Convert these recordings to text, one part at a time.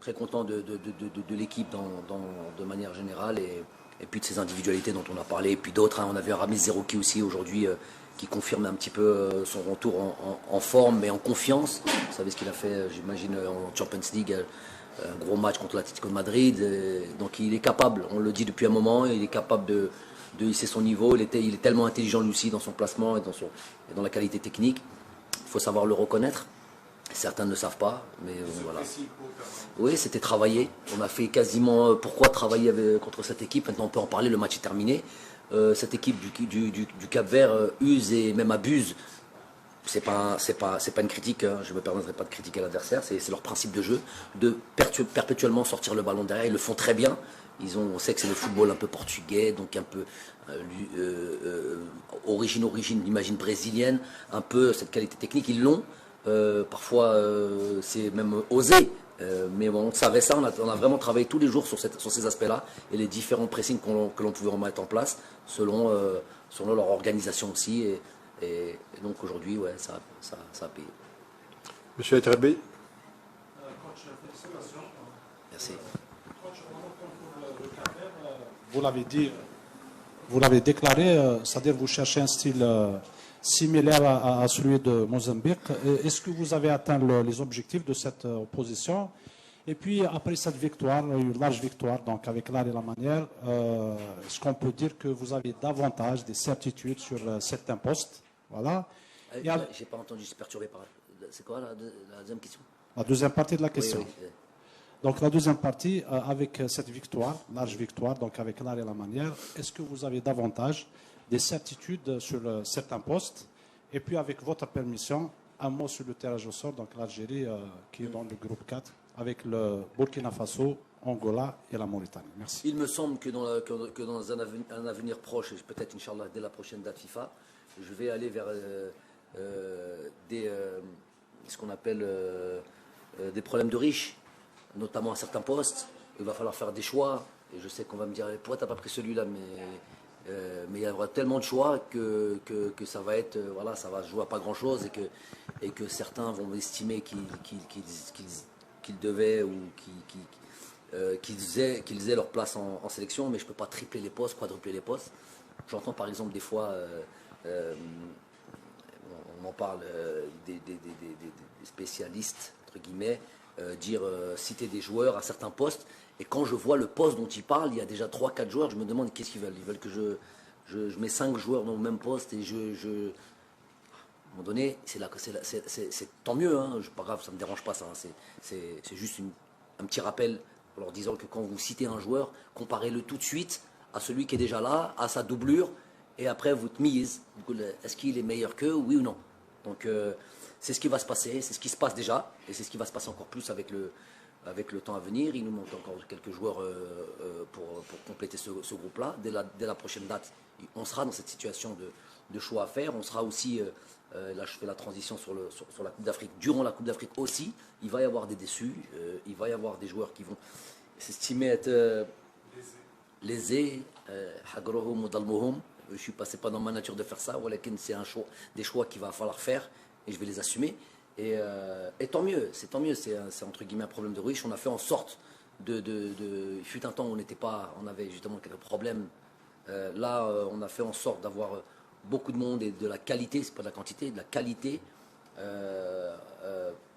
très content de l'équipe de manière générale et puis de ses individualités dont on a parlé. Et puis d'autres, hein, on avait Ramiz Zerouki aussi aujourd'hui qui confirme un petit peu son retour en forme mais en confiance. Vous savez ce qu'il a fait, j'imagine, en Champions League. Un gros match contre l'Atlético de Madrid. Donc il est capable, on le dit depuis un moment, il est capable de hisser son niveau. Il est tellement intelligent lui aussi dans son placement et dans la qualité technique. Il faut savoir le reconnaître. Certains ne le savent pas, mais voilà. Oui, c'était travaillé. On a fait quasiment pourquoi travailler contre cette équipe. Maintenant, on peut en parler. Le match est terminé. Cette équipe du Cap-Vert use et même abuse. C'est pas une critique. Hein. Je ne me permettrai pas de critiquer l'adversaire. C'est leur principe de jeu de perpétuellement sortir le ballon derrière. Ils le font très bien. On sait que c'est le football un peu portugais, donc un peu origine, imagine brésilienne, un peu cette qualité technique. Ils l'ont. Parfois, c'est même osé. Mais bon, on savait ça, on a vraiment travaillé tous les jours sur ces aspects-là et les différents pressings que l'on pouvait remettre en place selon leur organisation aussi. Et donc aujourd'hui, ouais, ça a payé. Monsieur Eterbi. Coach, félicitations. Merci. Coach, pour le Cap-Vert, vous l'avez déclaré, c'est-à-dire vous cherchez un style similaire à celui de Mozambique. Est-ce que vous avez atteint les objectifs de cette opposition? Et puis, après cette victoire, une large victoire, donc avec l'art et la manière, est-ce qu'on peut dire que vous avez davantage des certitudes sur certains postes? Voilà. J'ai pas entendu, je suis perturbé par. C'est quoi la deuxième question? La deuxième partie de la question. Oui. Donc, la deuxième partie, avec cette victoire, large victoire, donc avec l'art et la manière, est-ce que vous avez davantage des certitudes sur certains postes? Et puis, avec votre permission, un mot sur le tirage au sort, donc l'Algérie qui est dans le groupe 4, avec le Burkina Faso, Angola et la Mauritanie. Merci. Il me semble que dans un avenir proche, et peut-être, Inch'Allah, dès la prochaine date FIFA, je vais aller vers ce qu'on appelle des problèmes de riches, notamment à certains postes. Il va falloir faire des choix. Et je sais qu'on va me dire, pourquoi tu n'as pas pris celui-là, mais il y aura tellement de choix que ça va être, voilà, ça va se jouer à pas grand-chose et que certains vont estimer qu'ils devaient ou qu'ils aient leur place en sélection, mais je ne peux pas tripler les postes, quadrupler les postes. J'entends par exemple des fois, on en parle, des spécialistes, entre guillemets, citer des joueurs à certains postes. Et quand je vois le poste dont ils parlent, il y a déjà 3-4 joueurs, je me demande qu'est-ce qu'ils veulent. Ils veulent que je mets 5 joueurs dans le même poste et à un moment donné, c'est tant mieux, hein, pas grave, ça ne me dérange pas ça. Hein, c'est juste un petit rappel en leur disant que quand vous citez un joueur, comparez-le tout de suite à celui qui est déjà là, à sa doublure, et après vous mise. Est-ce qu'il est meilleur qu'eux, oui ou non? Donc c'est ce qui va se passer, c'est ce qui se passe déjà, et c'est ce qui va se passer encore plus avec le temps à venir. Il nous manque encore quelques joueurs pour compléter ce groupe-là. Dès la prochaine date, on sera dans cette situation de choix à faire. On sera aussi, là je fais la transition sur la Coupe d'Afrique. Durant la Coupe d'Afrique aussi, il va y avoir des déçus, il va y avoir des joueurs qui vont s'estimer être lésés. Je suis passé pas dans ma nature de faire ça, c'est des choix qu'il va falloir faire et je vais les assumer. Et tant mieux, c'est entre guillemets un problème de riche. On a fait en sorte il fut un temps où on avait justement quelques problèmes. Là, on a fait en sorte d'avoir beaucoup de monde et de la qualité, c'est pas de la quantité, de la qualité.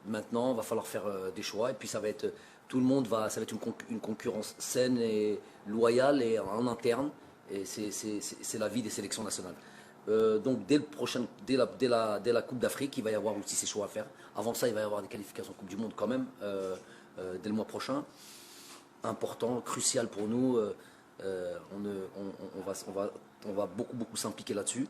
Maintenant, il va falloir faire des choix et puis ça va être une concurrence saine et loyale et en interne. Et c'est la vie des sélections nationales. Donc dès la Coupe d'Afrique, il va y avoir aussi ces choix à faire. Avant ça, il va y avoir des qualifications Coupe du Monde quand même, dès le mois prochain. Important, crucial pour nous. On va beaucoup s'impliquer là-dessus.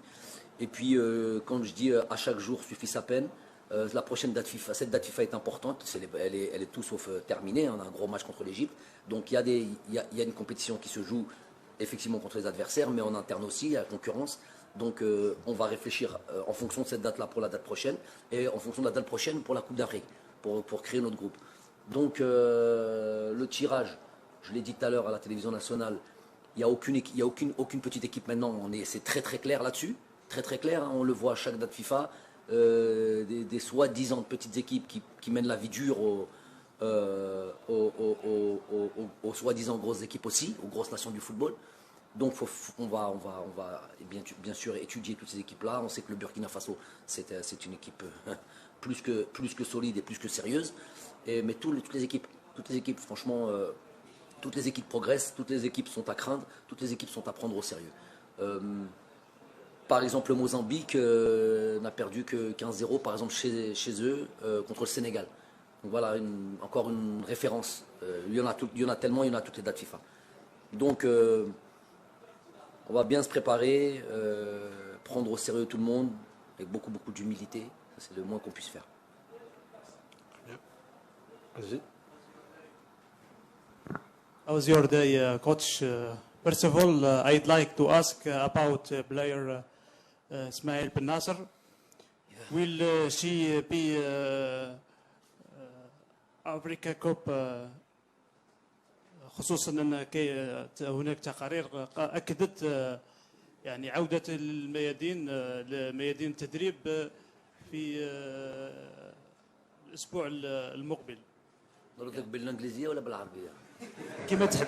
Et puis, quand je dis à chaque jour suffit sa peine, la prochaine date FIFA, cette date FIFA est importante. Elle est tout sauf terminée. On a un gros match contre l'Égypte. Donc il y a une compétition qui se joue effectivement contre les adversaires, mais en interne aussi, il y a la concurrence. Donc on va réfléchir en fonction de cette date-là pour la date prochaine et en fonction de la date prochaine pour la Coupe d'Afrique, pour créer notre groupe. Donc le tirage, je l'ai dit tout à l'heure à la télévision nationale, il n'y a aucune petite équipe maintenant, c'est très très clair là-dessus, très très clair, hein, on le voit à chaque date FIFA, des soi-disant petites équipes qui mènent la vie dure aux aux soi-disant grosses équipes aussi, aux grosses nations du football. Donc on va bien sûr étudier toutes ces équipes-là. On sait que le Burkina Faso, c'est une équipe plus que solide et plus que sérieuse. Mais toutes les équipes, franchement, toutes les équipes progressent, toutes les équipes sont à craindre, toutes les équipes sont à prendre au sérieux. Par exemple, le Mozambique n'a perdu que 15-0, par exemple, chez eux, contre le Sénégal. Donc voilà, encore une référence. Il y en a tellement, il y en a toutes les dates FIFA. Donc, on va bien se préparer, prendre au sérieux tout le monde, avec beaucoup d'humilité. C'est le moins qu'on puisse faire. Vas-y. How was your day, coach? First of all, I'd like to ask about player Ismail Ben Nasser. Will she be Africa Cup خصوصا ان هناك تقارير اكدت يعني عوده الميادين لميادين التدريب في الاسبوع المقبل. نردك بالانجليزيه ولا بالعربيه؟ كما تحب.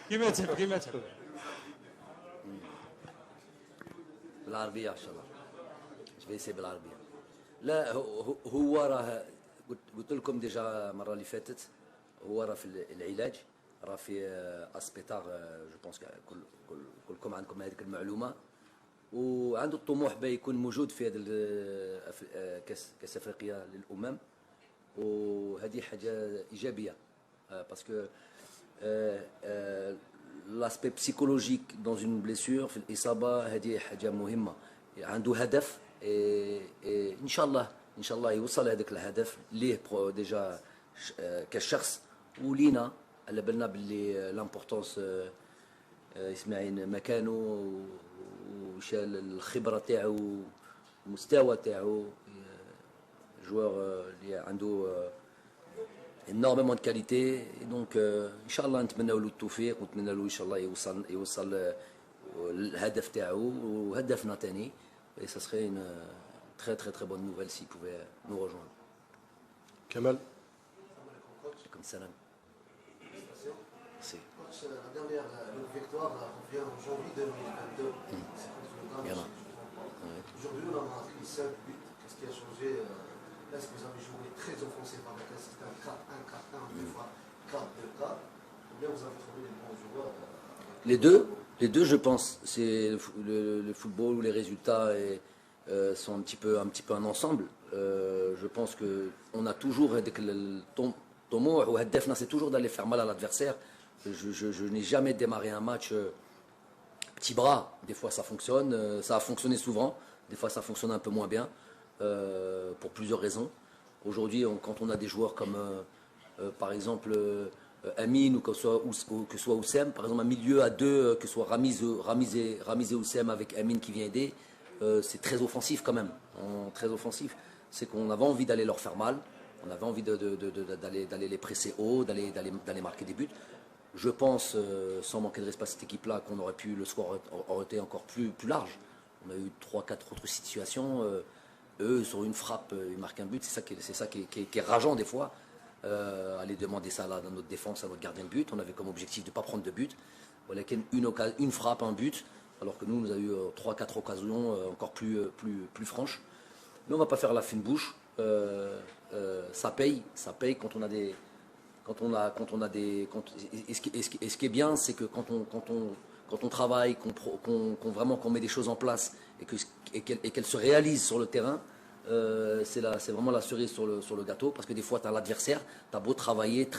كما تحب. بالعربيه ان شاء الله. جبيسي بالعربيه. لا هو راه قلت لكم ديجا المره اللي فاتت، هو راه في العلاج، راه في اسبيطار. جو بونس كلكم عندكم هذيك المعلومه، وعنده الطموح باه يكون موجود في هذا كاس افريقيا للامم، وهذه حاجه ايجابيه باسكو لاسبي بسيكولوجيك دون اون بليسور في الاصابه هذه حاجه مهمه. عنده هدف ان شاء الله يوصل هذاك الهدف ليه ديجا كشخص ولينا على بالنا باللي لامبورطونس اسماعيل مكانه وشال الخبره تاعو المستوى تاعو جوار اللي عنده énormément de qualité et donc ان شاء الله نتمنى له التوفيق ونتمنى له ان شاء الله يوصل الهدف تاعو وهدفنا ثاني. et ça serait une très bonne nouvelle s'il pouvait nous rejoindre. Kamal. Comme salam. C'est. La dernière victoire revient en janvier 2022. C'est contre le Ghana. Aujourd'hui, on a marqué 5 buts. Qu'est-ce qui a changé? Est-ce que vous avez joué très offensif avec un système 4-1, 4-1, deux fois 4-2-4? Ou bien vous avez trouvé les bons joueurs? Les deux, je pense. C'est le football où les résultats sont un petit peu un ensemble. Je pense que on a toujours c'est toujours d'aller faire mal à l'adversaire. Je n'ai jamais démarré un match petit bras. Des fois ça fonctionne, ça a fonctionné souvent. Des fois ça fonctionne un peu moins bien pour plusieurs raisons. Aujourd'hui, quand on a des joueurs comme par exemple Amin ou que ce soit Oussem, par exemple un milieu à deux, que ce soit Ramiz et Oussem avec Amin qui vient aider, c'est très offensif quand même. Très offensif. C'est qu'on avait envie d'aller leur faire mal, on avait envie d'aller les presser haut, d'aller marquer des buts. Je pense, sans manquer de respect à cette équipe-là, qu'on aurait pu, le score aurait été encore plus large. On a eu 3-4 autres situations. Eux, sur une frappe, ils marquent un but. C'est ça qui est rageant des fois. Aller demander ça là, dans notre défense, à notre gardien de but. On avait comme objectif de ne pas prendre de but. Voilà, une frappe, un but. Alors que nous, on a eu 3-4 occasions encore plus franches. Mais on ne va pas faire la fine bouche. Ça paye quand on a des... Et ce qui est bien, c'est que quand on travaille, qu'on met des choses en place et qu'elles se réalisent sur le terrain, c'est vraiment la cerise sur le gâteau, parce que des fois tu as l'adversaire, tu as beau travailler, en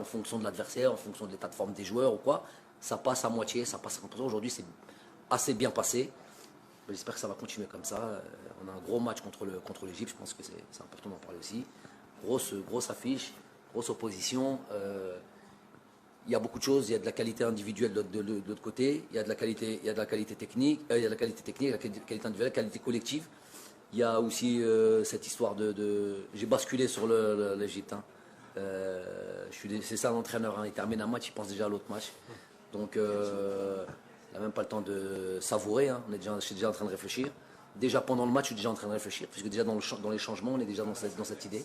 fonction de l'adversaire, en fonction de l'état de forme des joueurs ou quoi, ça passe à moitié, ça passe à 100%. Aujourd'hui c'est assez bien passé. J'espère que ça va continuer comme ça. On a un gros match contre l'Égypte, je pense que c'est important d'en parler aussi. Grosse affiche, grosse opposition. Il y a beaucoup de choses. Il y a de la qualité individuelle de l'autre côté. Il y a de la qualité technique. Il y a de la qualité technique, la qualité individuelle, la qualité collective. Il y a aussi cette histoire j'ai basculé sur l'Égypte. Hein. C'est ça l'entraîneur. Hein. Il termine un match, il pense déjà à l'autre match. Donc, il n'a même pas le temps de savourer. Hein. Je suis déjà en train de réfléchir. Déjà pendant le match, je suis déjà en train de réfléchir, puisque déjà dans les changements, on est déjà dans cette idée.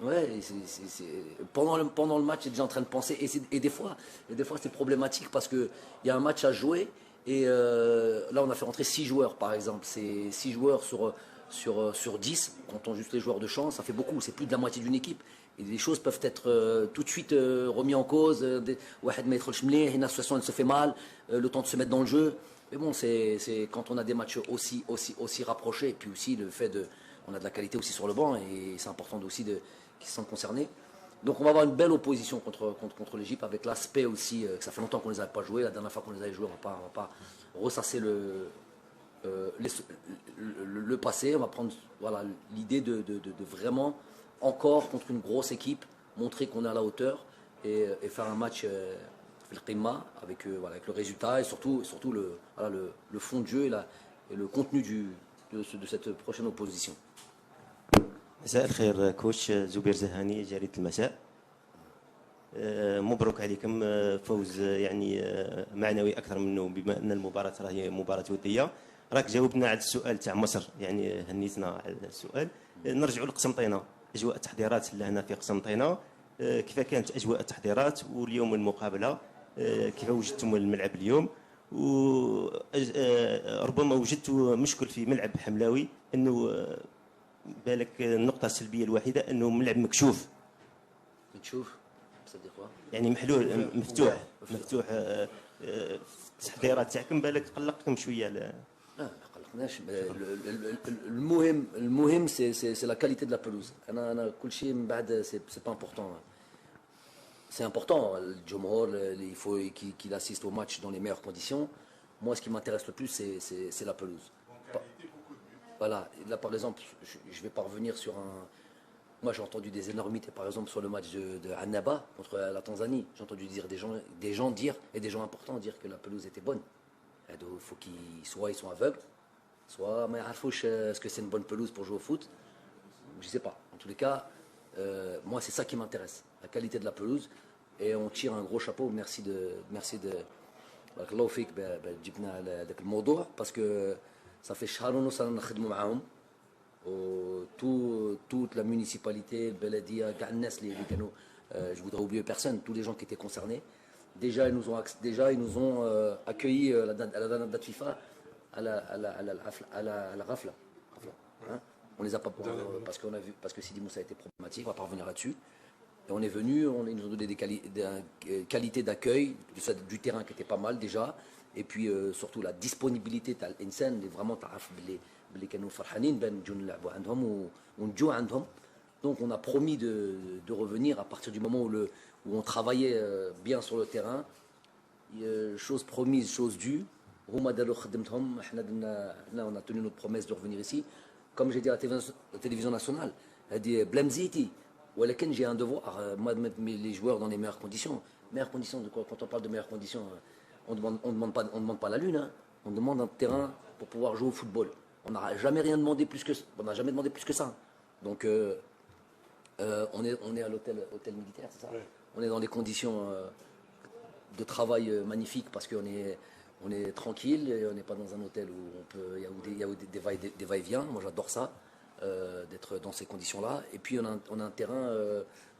Ouais, pendant le match, je suis déjà en train de penser. Et des fois c'est problématique parce qu'il y a un match à jouer. Et là, on a fait rentrer 6 joueurs, par exemple. C'est 6 joueurs sur 10. Comptons juste les joueurs de champ, ça fait beaucoup. C'est plus de la moitié d'une équipe. Et les choses peuvent être tout de suite remises en cause. Une association, elle se fait mal. Le temps de se mettre dans le jeu. Mais bon, c'est quand on a des matchs aussi rapprochés. Et puis aussi, le fait on a de la qualité aussi sur le banc. Et c'est important aussi qu'ils se sentent concernés. Donc on va avoir une belle opposition contre l'Égypte, avec l'aspect aussi, que ça fait longtemps qu'on ne les avait pas joués. La dernière fois qu'on les avait joués, on ne va pas ressasser le passé. On va prendre l'idée de vraiment, encore contre une grosse équipe, montrer qu'on est à la hauteur et faire un match avec le résultat et surtout le fond de jeu et le contenu de cette prochaine opposition. مساء الخير كوتش زبير زهاني جريدة المساء. مبروك عليكم فوز يعني معنوي اكثر منه بما ان المباراه راهي مباراه وديه. راك جاوبنا على السؤال تاع مصر يعني هنيتنا على السؤال. نرجعوا لقسنطينه، اجواء التحضيرات لهنا في قسنطينه كيف كانت اجواء التحضيرات واليوم المقابله كيف وجدتم الملعب اليوم؟ وربما وجدتوا مشكل في ملعب حملاوي انه بالك النقطة السلبية الوحيدة أنه ملعب مكشوف. مكشوف؟ صدق يعني محلول مفتوح التحضيرات تاعكم بالك قلقكم شوية لا ما قلقناش. المهم c'est la qualité de la pelouse. أنا كل شيء من بعد c'est pas important. C'est important. Le Jomhor, il faut qu'il assiste au match dans les meilleures conditions. Moi, ce qui m'intéresse le plus, c'est la pelouse. Voilà, là par exemple, je vais pas revenir sur un. Moi j'ai entendu des énormités, par exemple sur le match de Annaba contre la Tanzanie. J'ai entendu dire des gens dire, et des gens importants dire que la pelouse était bonne. Il faut ils sont aveugles, soit mais est-ce que c'est une bonne pelouse pour jouer au foot. Je sais pas. En tous les cas, moi c'est ça qui m'intéresse, la qualité de la pelouse. Et on tire un gros chapeau. Merci de parce que ça fait شهر ونص انا نخدموا معاهم toute la municipalité, le Beladia, كاع الناس اللي كانوا je voudrais oublier personne, tous les gens qui étaient concernés. Déjà ils nous ont accueillis à la date FIFA à la rafla. Hein? On les a pas parce que Sidi Moussa a été problématique, on va pas revenir là-dessus. Et on est venu, ils nous ont donné des qualités d'accueil du terrain qui était pas mal déjà. Et puis surtout la disponibilité تاع الانسان اللي vraiment تعرف باللي كانوا فرحانين بان نجوا نلعبوا عندهم ونجوا عندهم. Donc on a promis de revenir à partir du moment où on travaillait bien sur le terrain. Chose promise, chose due. هما داروا خدمتهم، احنا on a tenu notre promesse de revenir ici. Comme j'ai dit à la télévision nationale, هذه بلا مزيتي ولكن j'ai un devoir, moi de mettre les joueurs dans les meilleures conditions. Meilleures conditions de quoi? Quand on parle de meilleures conditions, on demande pas la lune, hein. On demande un terrain pour pouvoir jouer au football. On n'a jamais demandé plus que ça. Donc on est à l'hôtel militaire, c'est ça? Oui. On est dans des conditions de travail magnifiques parce qu'on est tranquille et on n'est pas dans un hôtel où il y a des va-et-vient. Moi j'adore ça, d'être dans ces conditions-là. Et puis on a un terrain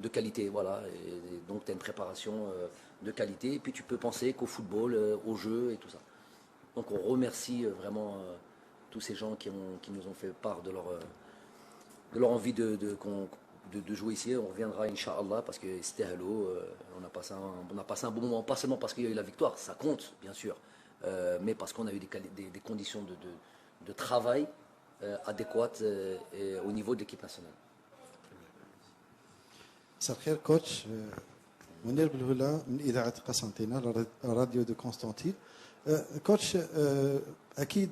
de qualité, voilà. Et donc tu as une préparation de qualité, et puis tu peux penser qu'au football, au jeu et tout ça. Donc on remercie vraiment tous ces gens qui nous ont fait part de leur envie de jouer ici. On reviendra Inch'Allah parce que c'était hello, on a passé un bon moment, pas seulement parce qu'il y a eu la victoire, ça compte bien sûr, mais parce qu'on a eu des conditions de travail adéquates au niveau de l'équipe nationale. مساء الخير كوتش. منير بالهلا من إذاعة قسنطينة راديو دو قسطنطين. كوتش أكيد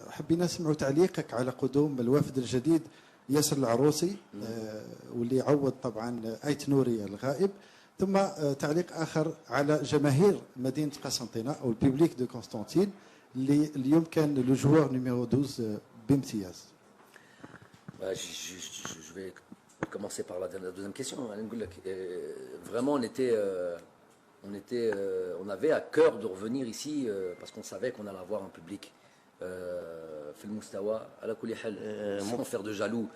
حبينا نسمعوا تعليقك على قدوم الوفد الجديد ياسر العروسي واللي عوض طبعا آيت نوري الغائب، ثم تعليق آخر على جماهير مدينة قسنطينة أو البيبليك دو قسطنطين اللي اليوم كان لو جوار نيميرو 12 بامتياز. Je vais commencer par la deuxième question. Vraiment, on avait à cœur de revenir ici parce qu'on savait qu'on allait avoir un public في المستوى على كل حال sans faire de jaloux.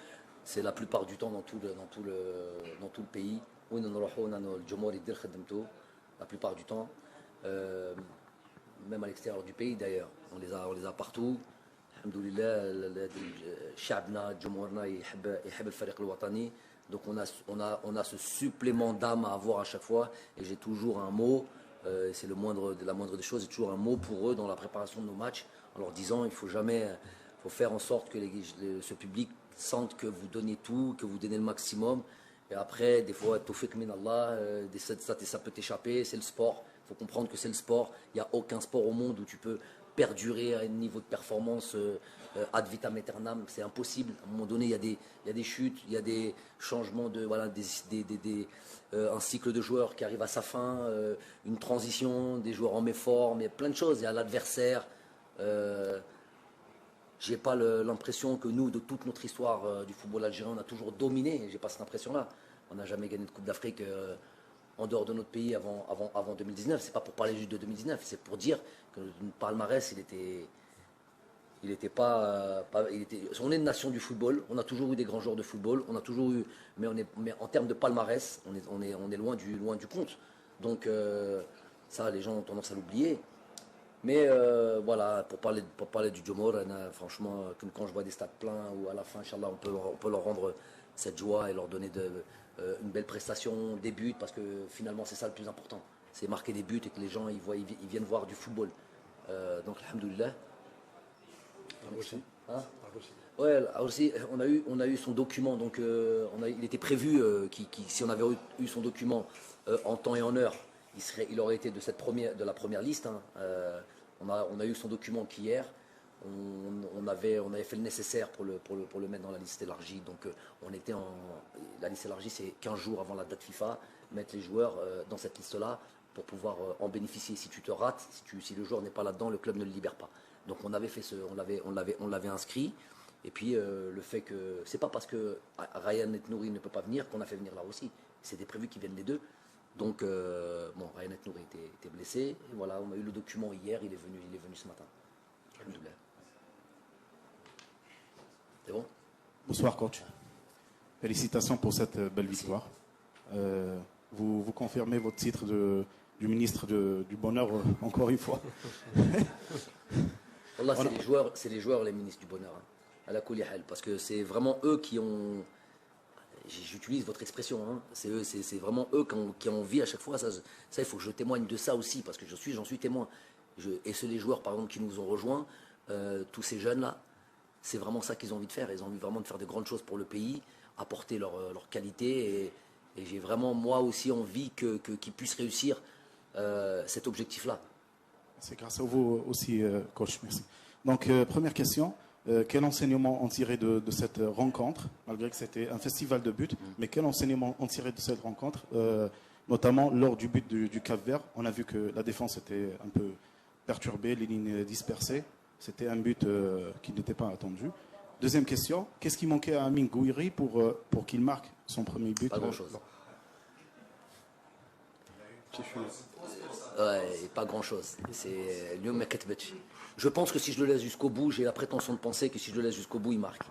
C'est la plupart du temps dans tout le pays. وين نروحوا الجمهور يدير خدمته la plupart du temps. Même à l'extérieur du pays d'ailleurs. On les a partout. الحمد لله شعبنا جمهورنا يحب الفريق الوطني. Donc on a ce supplément d'âme à avoir à chaque fois. Et j'ai toujours un mot, c'est la moindre des choses, j'ai toujours un mot pour eux dans la préparation de nos matchs, en leur disant il faut faire en sorte que ce public sente que vous donnez tout, que vous donnez le maximum. Et après, des fois, tawfiq min Allah, ça peut t'échapper, c'est le sport. Il faut comprendre que c'est le sport. Il n'y a aucun sport au monde où tu peux perdurer à un niveau de performance ad vitam aeternam. C'est impossible. À un moment donné, il y a des chutes, il y a des changements, un cycle de joueurs qui arrive à sa fin, une transition, des joueurs en méforme, il y a plein de choses. Il y a l'adversaire. J'ai pas l'impression que nous, de toute notre histoire du football algérien, on a toujours dominé. J'ai pas cette impression-là. On n'a jamais gagné de Coupe d'Afrique en dehors de notre pays avant 2019. C'est pas pour parler juste de 2019, c'est pour dire que le palmarès, on est une nation du football. On a toujours eu des grands joueurs de football. On a toujours eu, mais en termes de palmarès, on est loin du compte. Donc ça, les gens ont tendance à l'oublier. Mais voilà, pour parler du Jomor, franchement, quand je vois des stades pleins, ou à la fin, Inch'Allah, on peut leur rendre cette joie et leur donner une belle prestation, des buts, parce que finalement, c'est ça le plus important. C'est marquer des buts et que les gens ils viennent voir du football. Donc, alhamdoulilah. Hein? Ouais, aussi, on a eu son document, donc il était prévu, si on avait eu son document en temps et en heure, il aurait été de la première liste. Hein. On a eu son document qu'hier. On avait fait le nécessaire pour le mettre dans la liste élargie. Donc la liste élargie, c'est 15 jours avant la date FIFA, mettre les joueurs dans cette liste-là pour pouvoir en bénéficier. Si tu te rates, si le joueur n'est pas là-dedans, le club ne le libère pas. Donc on avait fait on l'avait inscrit. Et puis le fait que c'est pas parce que Ryan Etnouri ne peut pas venir qu'on a fait venir là aussi. C'était prévu qu'ils viennent les deux. Donc Ryan Etnouri était blessé. Et voilà, on a eu le document hier. Il est venu ce matin. Alhamdoulilah. C'est bon? Bonsoir coach. Félicitations pour cette belle victoire. Vous confirmez votre titre du ministre du bonheur encore une fois. Wallah, c'est les joueurs les ministres du bonheur. Hein. À la Kouli Hal, parce que c'est vraiment eux qui ont. J'utilise votre expression. Hein. C'est vraiment eux qui ont envie à chaque fois. Ça, il faut que je témoigne de ça aussi, parce que j'en suis témoin. Et les joueurs, par exemple, qui nous ont rejoints, tous ces jeunes-là, c'est vraiment ça qu'ils ont envie de faire. Ils ont envie vraiment de faire de grandes choses pour le pays, apporter leur qualité. Et j'ai vraiment, moi aussi, envie qu'ils puissent réussir cet objectif-là. C'est grâce à vous aussi, coach. Merci. Donc, première question. Quel enseignement en tirer de cette rencontre, malgré que c'était un festival de buts, mais quel enseignement en tirer de cette rencontre, notamment lors du but du Cap-Vert? On a vu que la défense était un peu perturbée, les lignes dispersées. C'était un but qui n'était pas attendu. Deuxième question, qu'est-ce qui manquait à Amin Gouiri pour qu'il marque son premier but? Pas grand-chose. Ouais, pas grand-chose. C'est Lyon Ketbetch. Je pense que si je le laisse jusqu'au bout, j'ai la prétention de penser que si je le laisse jusqu'au bout, il marque.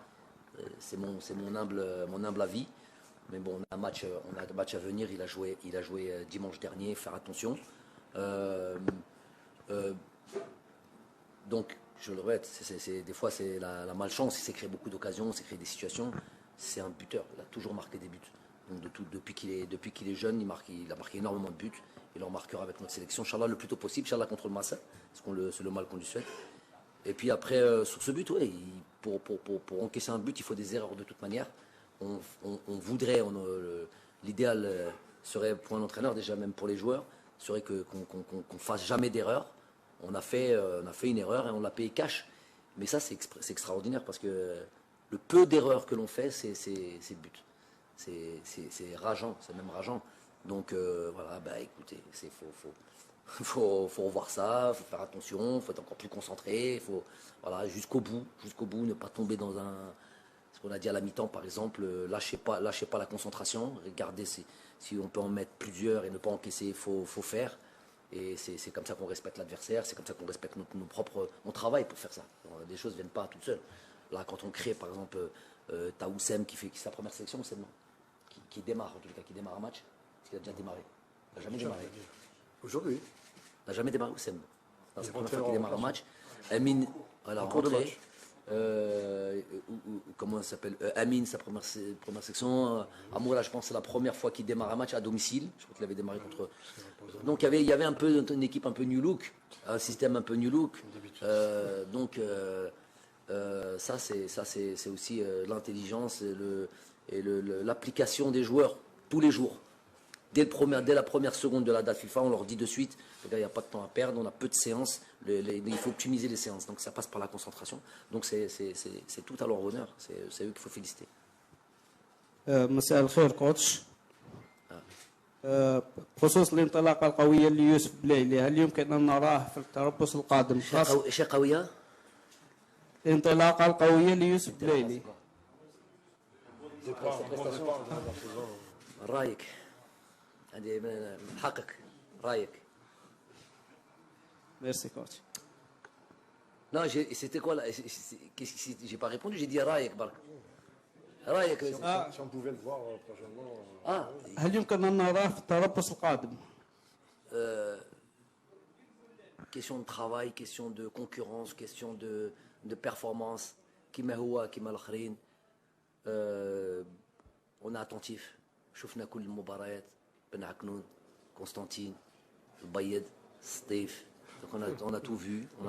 C'est mon humble avis. Mais bon, on a un match à venir. Il a joué dimanche dernier. Faire attention. Donc, je le répète, des fois c'est la malchance. Il s'est créé beaucoup d'occasions, il s'est créé des situations. C'est un buteur. Il a toujours marqué des buts. Donc depuis qu'il est jeune, il a marqué énormément de buts. Il en marquera avec notre sélection, Inch'Allah, le plus tôt possible, Inch'Allah contre le Massa, c'est le mal qu'on lui souhaite. Et puis après, sur ce but, ouais, pour encaisser un but, il faut des erreurs de toute manière. On voudrait, l'idéal serait pour un entraîneur, déjà même pour les joueurs, serait qu'on fasse jamais d'erreur. On a fait une erreur et on l'a payé cash. Mais ça, c'est extraordinaire parce que le peu d'erreurs que l'on fait, c'est le but. C'est rageant, c'est même rageant. Donc voilà, écoutez, faut revoir ça, faut faire attention, faut être encore plus concentré, faut jusqu'au bout, ne pas tomber dans ce qu'on a dit à la mi-temps par exemple, lâchez pas la concentration, regardez si on peut en mettre plusieurs et ne pas encaisser, faut faire. Et c'est comme ça qu'on respecte l'adversaire, c'est comme ça qu'on respecte nos propres... On travaille pour faire ça. Les choses ne viennent pas toutes seules. Là, quand on crée, par exemple, t'as Oussem qui fait sa première sélection, Oussem, non qui démarre, en tout cas, qui démarre un match. Parce qu'il a déjà démarré. Il n'a jamais démarré. Aujourd'hui. Il n'a jamais démarré, Oussem. C'est la première fois rentré qu'il en démarre un match. remplacement. Amine, voilà, cours de rentré. match. Comment ça s'appelle Amine, sa première section. Amoura, je pense, c'est la première fois qu'il démarre un match à domicile. Je crois qu'il avait démarré contre. Donc il y avait un peu une équipe un peu new look, un système un peu new look. Ça c'est aussi l'intelligence et l'application des joueurs tous les jours. Dès la première seconde de la date FIFA, on leur dit de suite, les gars, il n'y a pas de temps à perdre, on a peu de séances, il faut optimiser les séances. Donc ça passe par la concentration. Donc c'est tout à leur honneur. C'est eux qu'il faut féliciter. مساء الخير كوتش. بخصوص الانطلاقة القوية ليوسف بلايلي، هل يمكن أن نراه في التربص القادم؟ شيء قوية؟ الانطلاقة القوية ليوسف بلايلي. رايك عندي من حقك رايك. ميرسي كوتش. Non, c'était quoi là? J'ai pas répondu, j'ai dit رايك برك. رايك. Si on pouvait le voir prochainement. هل يمكن أن نراه في التربص القادم؟ Question de travail, question de concurrence, question de performance. كيما هو كيما الآخرين. On est attentif. شفنا كل المباريات. Ben Aknoun, Constantine, Bayed, Steve. Donc on a tout vu. On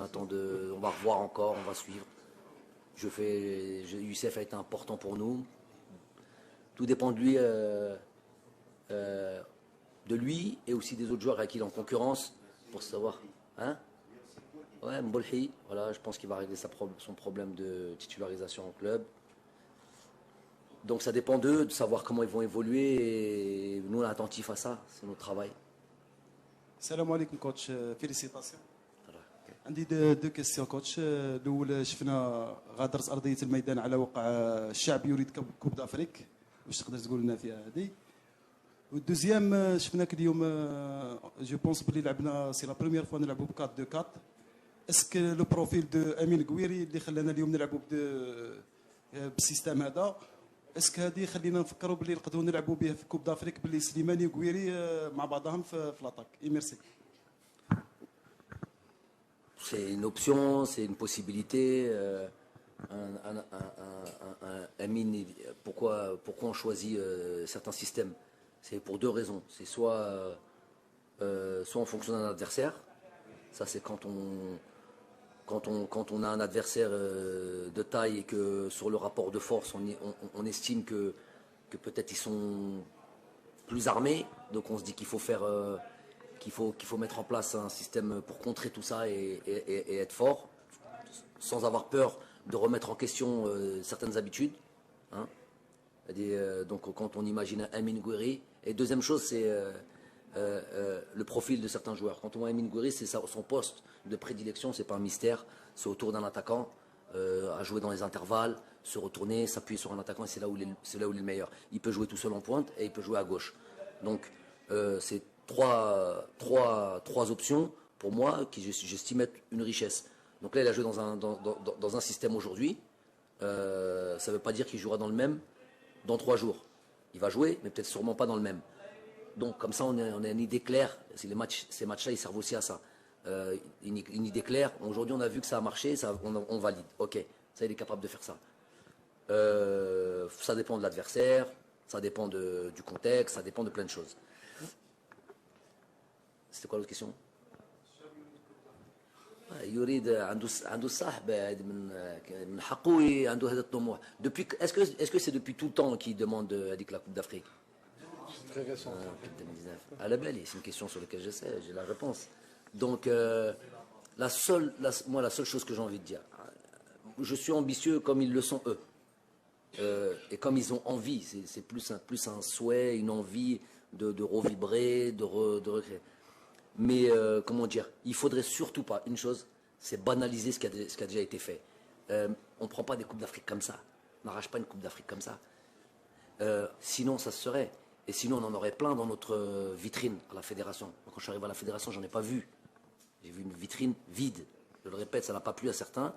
va revoir encore, on va suivre. Youssef a été important pour nous. Tout dépend de lui et aussi des autres joueurs avec qui il est en concurrence pour savoir. Hein? Ouais, Mbolhi, voilà, je pense qu'il va régler son problème de titularisation en club. Donc ça dépend d'eux, de savoir comment ils vont évoluer et nous on est attentifs à ça, c'est notre travail. السلام عليكم كوتش فيليسيتاسيون. عندي دو كيستيون كوتش. الاول شفنا غادرت ارضيه الميدان على وقع الشعب يريد كوب دافريك، واش تقدر تقول لنا فيها هذه؟ والدوزيام شفناك اليوم جو بونس بلي لعبنا سي لا بروميير فوا نلعبوا ب 4 2 4. اسكو لو بروفيل دو امين قويري اللي خلانا اليوم نلعبوا بالسيستم هذا، اسكو هذه خلينا نفكروا باللي نقدروا نلعبوا به في كوب دافريك باللي سليماني وقويري مع بعضهم في لاطاك؟ ميرسي. C'est une option, c'est une possibilité. Amine, pourquoi on choisit certains systèmes? C'est pour deux raisons. C'est soit en fonction d'un adversaire. Ça, c'est quand on a un adversaire de taille et que sur le rapport de force, on estime que peut-être ils sont plus armés. Donc on se dit qu'il faut faire... qu'il faut mettre en place un système pour contrer tout ça et être fort, sans avoir peur de remettre en question certaines habitudes. Hein. Donc quand on imagine un Amin Gouiri, et deuxième chose, c'est le profil de certains joueurs. Quand on voit Amin Gouiri, c'est son poste de prédilection, c'est pas un mystère, c'est autour d'un attaquant, à jouer dans les intervalles, se retourner, s'appuyer sur un attaquant, et c'est là où il est le meilleur. Il peut jouer tout seul en pointe et il peut jouer à gauche. Donc c'est trois options pour moi qui j'estime être une richesse. Donc là, il a joué dans un système aujourd'hui. Ça ne veut pas dire qu'il jouera dans le même dans 3 jours. Il va jouer, mais peut-être sûrement pas dans le même. Donc comme ça, on a une idée claire. Ces matchs-là, ils servent aussi à ça. Une idée claire. Aujourd'hui, on a vu que ça a marché, on valide. Ok, ça, il est capable de faire ça. Ça dépend de l'adversaire, ça dépend du contexte, ça dépend de plein de choses. C'était quoi l'autre question? يريد عنده صاحب من حقه عنده هذا الطموح. Depuis est-ce que c'est depuis tout le temps qu'il demande la Coupe d'Afrique? C'est très récent. 2019. À la belle, c'est une question sur laquelle je sais, j'ai la réponse. Donc la seule chose que j'ai envie de dire, je suis ambitieux comme ils le sont eux. Et comme ils ont envie, c'est plus un souhait, une envie de revibrer, de recréer. Mais comment dire, il faudrait surtout pas, une chose, c'est banaliser ce qui a déjà été fait. On ne prend pas des Coupes d'Afrique comme ça. On n'arrache pas une Coupe d'Afrique comme ça. Sinon, ça se serait. Et sinon, on en aurait plein dans notre vitrine à la fédération. Quand je suis arrivé à la fédération, j'en ai pas vu. J'ai vu une vitrine vide. Je le répète, ça n'a pas plu à certains.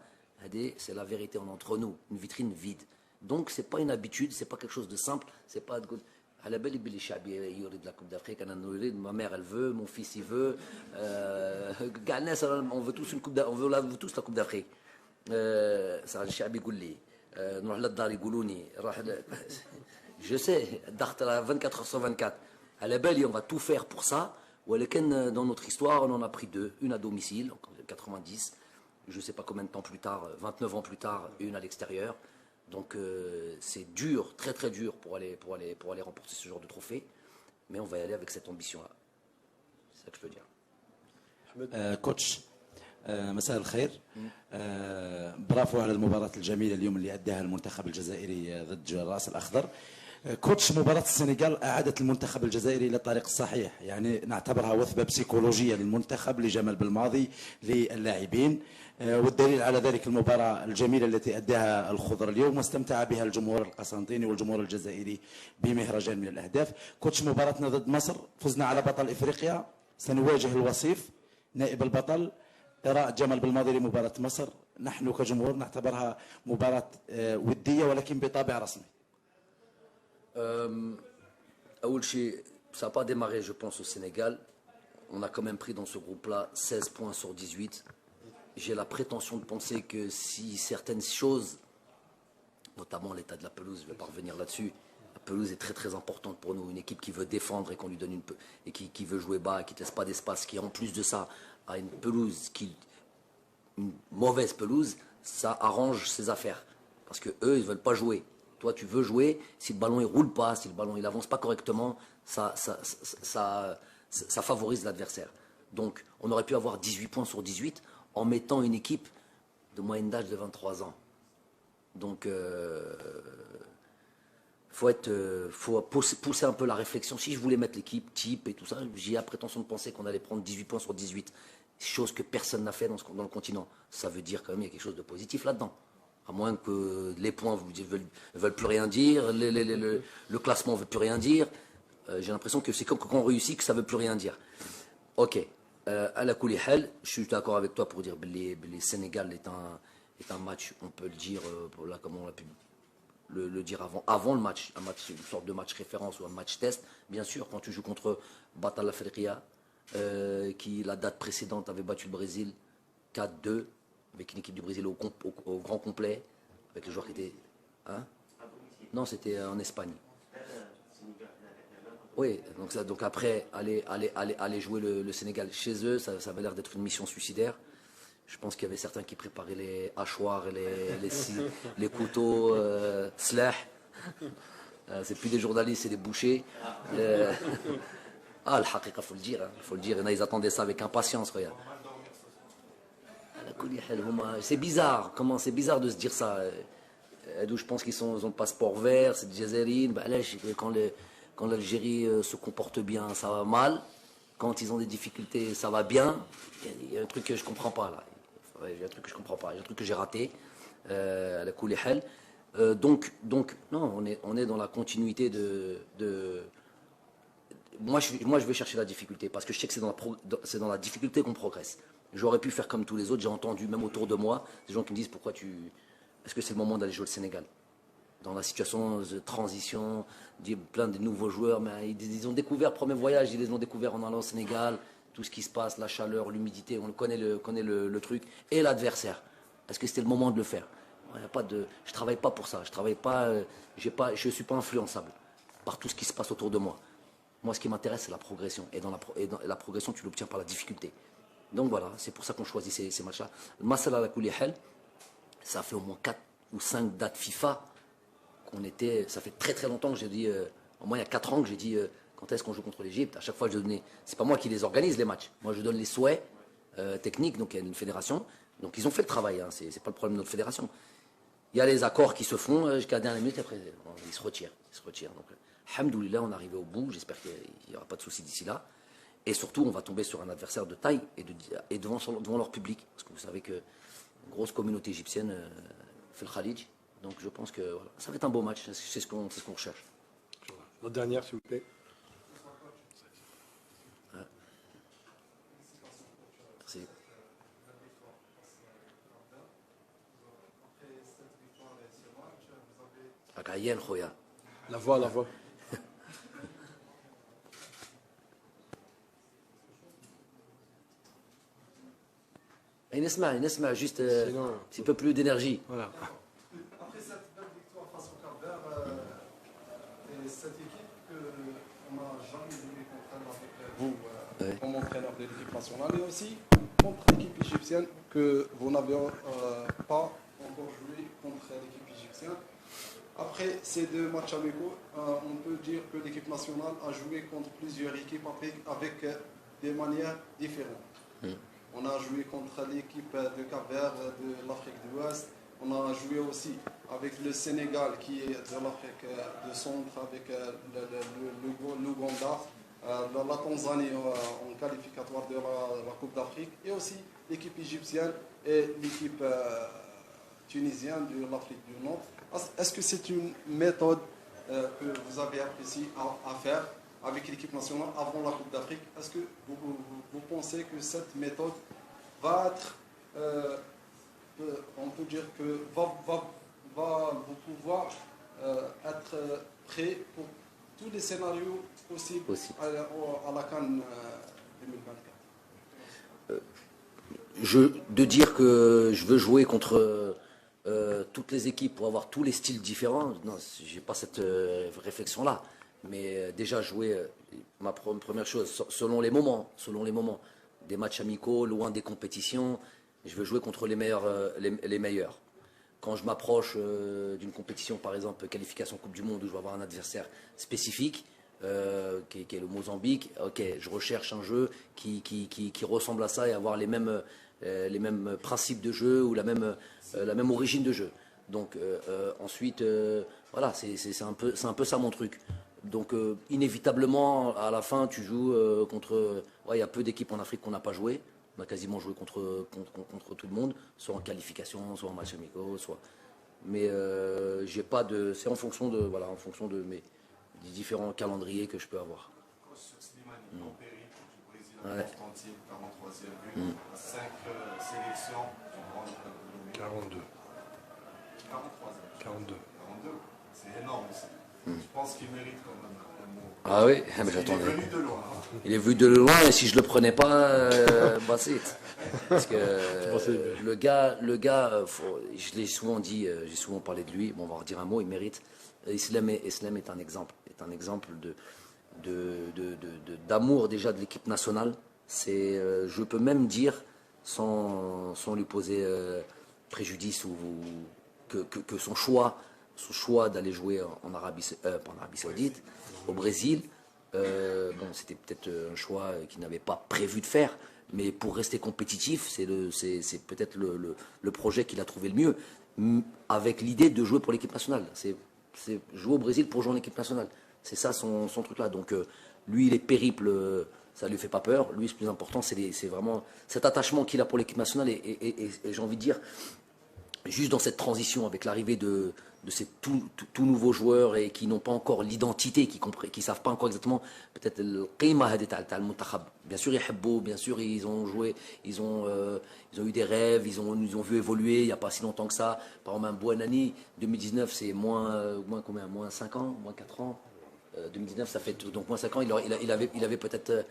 C'est la vérité, on est entre nous. Une vitrine vide. Donc, c'est pas une habitude, c'est pas quelque chose de simple. C'est pas de... À la belle, il y aurait de la Coupe d'Afrique. Ma mère, elle veut, mon fils, il veut. On veut tous une coupe d'Afrique. On veut tous la Coupe d'Afrique. Ça, le Chabi Gouli. Je sais, 24 heures sur 24. À la belle, on va tout faire pour ça. Dans notre histoire, on en a pris 2. Une à domicile, en 90. Je ne sais pas combien de temps plus tard, 29 ans plus tard, une à l'extérieur. Donc c'est dur, très très dur pour aller remporter ce genre de trophée. Mais on va y aller avec cette ambition-là. C'est ça que je peux dire. كوتش مساء الخير برافو على المباراة الجميلة اليوم اللي أداها المنتخب الجزائري ضد الرأس الأخضر كوتش مباراة السنغال أعادت المنتخب الجزائري إلى الطريق الصحيح يعني نعتبرها وثبة بسيكولوجية للمنتخب لجمال بالماضي للاعبين والدليل على ذلك المباراة الجميلة التي أداها الخضر اليوم واستمتع بها الجمهور القسنطيني والجمهور الجزائري بمهرجان من الأهداف كوتش مباراتنا ضد مصر فزنا على بطل إفريقيا سنواجه الوصيف نائب البطل قراءة جمال بالماضي لمباراة مصر نحن كجمهور نعتبرها مباراة ودية ولكن بطابع رسمي أول شيء ça n'a pas démarré je pense au Sénégal on a quand même pris dans ce groupe-là 16 points sur 18 j'ai la prétention de penser que si certaines choses notamment l'état de la pelouse je ne vais pas revenir là-dessus la pelouse est très très importante pour nous une équipe qui veut défendre et qu'on lui donne et qui veut jouer bas et qui ne laisse pas d'espace qui en plus de ça a une pelouse une mauvaise pelouse ça arrange ses affaires parce que eux ils veulent pas jouer. Toi, tu veux jouer, si le ballon il roule pas, si le ballon il avance pas correctement, ça favorise l'adversaire. Donc, on aurait pu avoir 18 points sur 18 en mettant une équipe de moyenne d'âge de 23 ans. Donc, faut pousser un peu la réflexion. Si je voulais mettre l'équipe type et tout ça, j'ai la prétention de penser qu'on allait prendre 18 points sur 18. Chose que personne n'a fait dans le continent. Ça veut dire quand même qu'il y a quelque chose de positif là-dedans. À moins que les points ne veulent plus rien dire, le classement ne veut plus rien dire. J'ai l'impression que c'est comme quand on réussit que ça ne veut plus rien dire. Ok. À la Koulihel, je suis d'accord avec toi pour dire que le Sénégal est un match, on peut le dire, là, comme on a pu le dire avant le match, une sorte de match référence ou un match test. Bien sûr, quand tu joues contre Batal Afriqiya, qui la date précédente avait battu le Brésil 4-2, avec une équipe du Brésil au grand complet, avec les joueurs qui étaient... Hein non, c'était en Espagne. Oui, donc après, aller jouer le Sénégal chez eux, ça avait l'air d'être une mission suicidaire. Je pense qu'il y avait certains qui préparaient les hachoirs et les couteaux, slah. C'est plus des journalistes, c'est des bouchers. Le haqiqa, faut le dire. Faut le dire. Ils attendaient ça avec impatience, regarde. C'est bizarre, c'est bizarre de se dire ça. D'où je pense qu'ils ont le passeport vert, c'est des Jazairines. Quand l'Algérie se comporte bien, ça va mal. Quand ils ont des difficultés, ça va bien. Il y a un truc que je comprends pas là. Il y a un truc que je comprends pas. Il y a un truc que j'ai raté. À la Koulihel. Donc, non, on est dans la continuité de... Moi, je vais chercher la difficulté parce que je sais que c'est dans la difficulté qu'on progresse. J'aurais pu faire comme tous les autres. J'ai entendu, même autour de moi, des gens qui me disent est-ce que c'est le moment d'aller jouer le Sénégal? Dans la situation de transition, plein de nouveaux joueurs, mais ils ont découvert, premier voyage, ils les ont découvert en allant au Sénégal, tout ce qui se passe, la chaleur, l'humidité, on connaît le truc, et l'adversaire. Est-ce que c'était le moment de le faire? Je travaille pas pour ça. Je suis pas influençable par tout ce qui se passe autour de moi. Moi, ce qui m'intéresse, c'est la progression. Et dans la progression, tu l'obtiens par la difficulté. Donc voilà, c'est pour ça qu'on choisit ces matchs-là. Le Masala la Koulihel, ça fait au moins 4 ou 5 dates FIFA ça fait très très longtemps que j'ai dit, au moins il y a 4 ans que j'ai dit, quand est-ce qu'on joue contre l'Égypte? À chaque fois, je donnais, c'est pas moi qui les organise les matchs. Moi, je donne les souhaits techniques, donc il y a une fédération. Donc ils ont fait le travail, hein, c'est pas le problème de notre fédération. Il y a les accords qui se font jusqu'à la dernière minute, après ils se retirent. Donc, alhamdoulilah, on est arrivé au bout, j'espère qu'il n'y aura pas de soucis d'ici là. Et surtout, on va tomber sur un adversaire de taille et devant leur public. Parce que vous savez qu'une grosse communauté égyptienne fait le Khalid. Donc je pense que voilà, ça va être un beau match, c'est ce qu'on recherche. La dernière, s'il vous plaît. Merci. Agayen, Khoya. La voix, la voix. نسمع juste un petit peu plus d'énergie. Voilà. Après cette belle victoire face au Cap-Vert, et cette équipe qu'on n'a jamais joué contre elle avec vous comme entraîneur de l'équipe nationale, et aussi contre l'équipe égyptienne que vous n'avez pas encore joué contre l'équipe égyptienne. Après ces deux matchs amicaux, on peut dire que l'équipe nationale a joué contre plusieurs équipes avec des manières différentes. On a joué contre l'équipe de Cap-Vert de l'Afrique de l'Ouest. On a joué aussi avec le Sénégal qui est de l'Afrique de Centre, avec l'Ouganda, la Tanzanie en qualificatoire de la Coupe d'Afrique, et aussi l'équipe égyptienne et l'équipe tunisienne de l'Afrique du Nord. Est-ce que c'est une méthode que vous avez apprécié à faire avec l'équipe nationale avant la Coupe d'Afrique? Est-ce que vous pensez que cette méthode va être, on peut dire que va vous pouvoir être prêt pour tous les scénarios possibles à la CAN 2024? De dire que je veux jouer contre toutes les équipes pour avoir tous les styles différents, non, j'ai pas cette réflexion-là. Mais déjà jouer, ma première chose, selon les moments, des matchs amicaux, loin des compétitions, je veux jouer contre les meilleurs. Quand je m'approche d'une compétition, par exemple, qualification Coupe du Monde, où je vais avoir un adversaire spécifique, qui est le Mozambique, ok, je recherche un jeu qui ressemble à ça et avoir les mêmes principes de jeu ou la même origine de jeu. Donc ensuite, voilà, c'est un peu ça mon truc. Donc inévitablement, à la fin, tu joues contre... Il y a peu d'équipes en Afrique qu'on n'a pas joué. On a quasiment joué contre tout le monde, soit en qualification, soit en match amicaux, soit... Mais j'ai pas de... C'est en fonction de des différents calendriers que je peux avoir. Ouais. 5 sélections. 42. 42. C'est énorme aussi. Je pense qu'il mérite quand même un mot. Ah oui, mais j'attendais. Il est venu de loin. Il est venu de loin et si je le prenais pas, c'est. Parce que le gars, je l'ai souvent dit, j'ai souvent parlé de lui. Bon, on va redire un mot, il mérite. Islam est un exemple. D'amour déjà de l'équipe nationale. Je peux même dire, sans lui poser préjudice ou que son choix d'aller jouer en Arabie Saoudite, au Brésil, c'était peut-être un choix qu'il n'avait pas prévu de faire, mais pour rester compétitif, c'est peut-être le projet qu'il a trouvé le mieux, avec l'idée de jouer pour l'équipe nationale. C'est jouer au Brésil pour jouer en équipe nationale. C'est ça son truc-là. Donc lui, les périples, ça lui fait pas peur. Lui, le plus important, c'est vraiment cet attachement qu'il a pour l'équipe nationale. Et j'ai envie de dire, juste dans cette transition avec l'arrivée de ces tout nouveaux joueurs et qui n'ont pas encore l'identité, qui savent pas encore exactement peut-être le qima hadi t'a al-muntakhab. Bien sûr, ils ont joué, ils ont eu des rêves, ils ont vu évoluer il n'y a pas si longtemps que ça. Par exemple, un Bouanani 2019, c'est moins combien, moins 5 ans, moins 4 ans. 2019, ça fait donc moins 5 ans. Il avait peut-être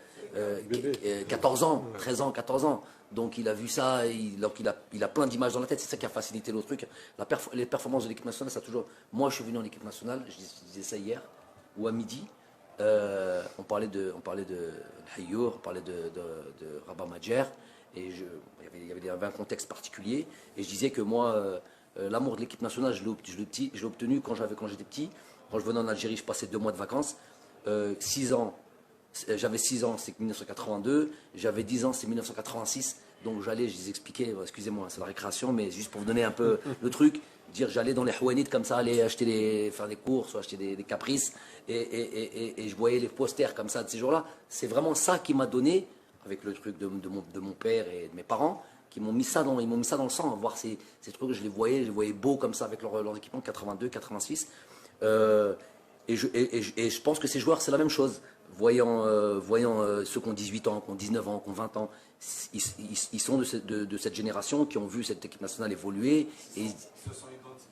14 ans, 13 ans, 14 ans. Donc il a vu ça, il a plein d'images dans la tête. C'est ça qui a facilité le truc. Les performances de l'équipe nationale, ça a toujours. Moi, je suis venu en équipe nationale. Je disais ça hier ou à midi. On parlait de Hayour, on parlait de Rabat Madjer, et il y avait un contexte particulier. Et je disais que moi, l'amour de l'équipe nationale, je l'ai obtenu quand j'étais petit. Quand je venais en Algérie, je passais 2 mois de vacances. 6 ans, j'avais 6 ans, c'est 1982. J'avais 10 ans, c'est 1986. Donc je les expliquais, excusez-moi, c'est la récréation, mais juste pour vous donner un peu le truc, j'allais dans les Houanites comme ça, aller faire des courses, ou acheter des caprices, et je voyais les posters comme ça de ces jours-là. C'est vraiment ça qui m'a donné, avec le truc de mon père et de mes parents, ils m'ont mis ça dans le sang, voir ces trucs, je les voyais beaux comme ça avec leur équipement 82, 86. Et je pense que ces joueurs, c'est la même chose. Voyant ceux qui ont 18 ans, qui ont 19 ans, qui ont 20 ans, ils sont de cette génération qui ont vu cette équipe nationale évoluer et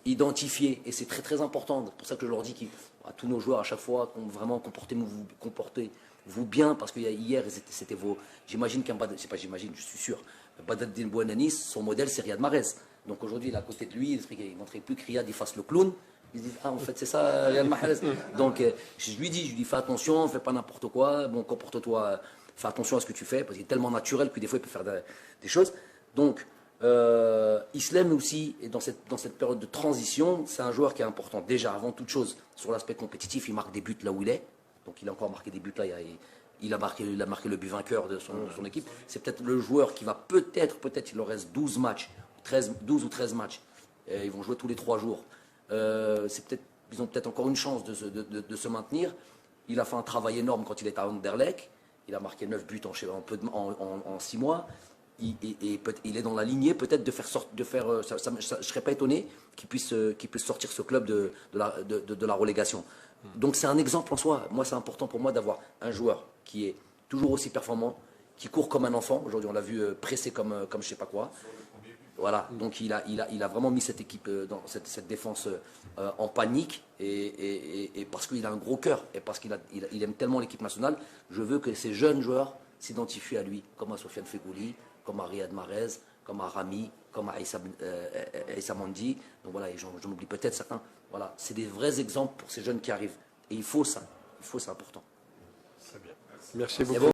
identifier. Et c'est très très important. C'est pour ça que je leur dis à tous nos joueurs à chaque fois, vraiment comportez-vous bien, parce que hier, c'était vos... J'imagine c'est pas j'imagine, je suis sûr. Badreddine Bouananis, son modèle, c'est Riyad Mahrez. Donc aujourd'hui, il est à côté de lui, il ne montrait plus que Riyad, il fasse le clown. Ils disent, ah, en fait, c'est ça, Riyad Mahrez. Donc, je lui dis, fais attention, fais pas n'importe quoi, bon, comporte-toi, fais attention à ce que tu fais, parce qu'il est tellement naturel que des fois, il peut faire des choses. Donc, Islam aussi, et dans cette période de transition, c'est un joueur qui est important. Déjà, avant toute chose, sur l'aspect compétitif, il marque des buts là où il est. Donc, il a encore marqué des buts là, il a marqué le but vainqueur de son équipe. C'est peut-être le joueur qui va peut-être, il leur reste 12 ou 13 matchs. Ils vont jouer tous les 3 jours. Ils ont peut-être encore une chance de se maintenir. Il a fait un travail énorme quand il était à Anderlecht. Il a marqué 9 buts en 6 mois. Il est dans la lignée peut-être de faire je ne serais pas étonné qu'il puisse sortir ce club de la relégation. Donc c'est un exemple en soi. Moi, c'est important pour moi d'avoir un joueur qui est toujours aussi performant, qui court comme un enfant. Aujourd'hui, on l'a vu presser comme je ne sais pas quoi. Voilà, donc il a vraiment mis cette équipe, dans cette défense en panique, et parce qu'il a un gros cœur, et parce qu'il aime tellement l'équipe nationale. Je veux que ces jeunes joueurs s'identifient à lui, comme à Sofiane Fegouli, comme à Riyad Mahrez, comme à Rami, comme à Issa Mandi. Donc voilà, et j'en oublie peut-être certains. Voilà, c'est des vrais exemples pour ces jeunes qui arrivent. Et il faut ça, c'est important. Merci beaucoup.